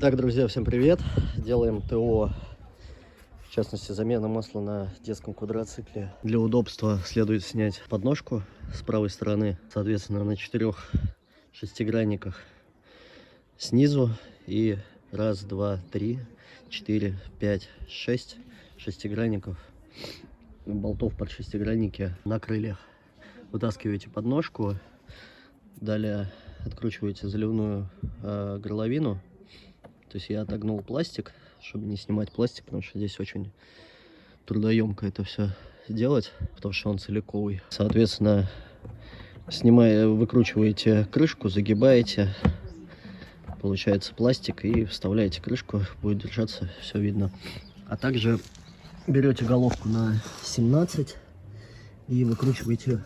Итак, друзья, всем привет! Делаем ТО, в частности, замена масла на детском квадроцикле. Для удобства следует снять подножку с правой стороны, соответственно, на 4 шестигранниках снизу. И 1, 2, 3, 4, 5, 6 шестигранников, болтов под шестигранники на крыльях. Вытаскиваете подножку, далее откручиваете заливную горловину. То есть я отогнул пластик, чтобы не снимать пластик, потому что здесь очень трудоемко это все делать, потому что он целиковый. Соответственно, выкручиваете крышку, загибаете, получается пластик, и вставляете крышку, будет держаться, все видно. А также берете головку на 17 и выкручиваете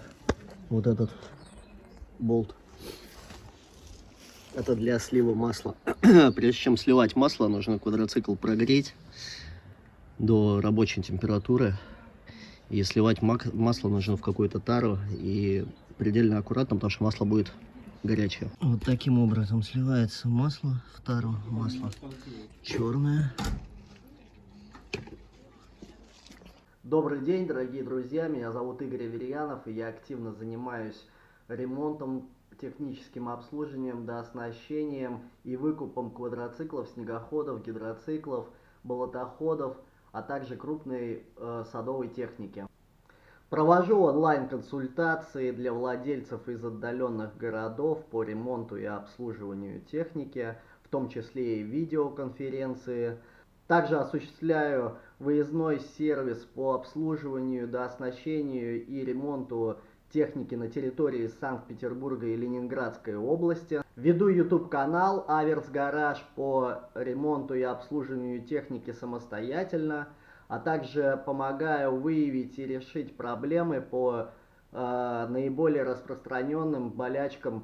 вот этот болт. Это для слива масла. Прежде чем сливать масло, нужно квадроцикл прогреть до рабочей температуры. И сливать масло нужно в какую-то тару. И предельно аккуратно, потому что масло будет горячее. Вот таким образом сливается масло в тару. Масло черное. Добрый день, дорогие друзья. Меня зовут Игорь Аверьянов, и я активно занимаюсь ремонтом, техническим обслуживанием, дооснащением и выкупом квадроциклов, снегоходов, гидроциклов, болотоходов, а также крупной садовой техники. Провожу онлайн-консультации для владельцев из отдаленных городов по ремонту и обслуживанию техники, в том числе и видеоконференции. Также осуществляю выездной сервис по обслуживанию, дооснащению и ремонту техники на территории Санкт-Петербурга и Ленинградской области. Веду YouTube-канал Аверс Гараж по ремонту и обслуживанию техники самостоятельно, а также помогаю выявить и решить проблемы по наиболее распространенным болячкам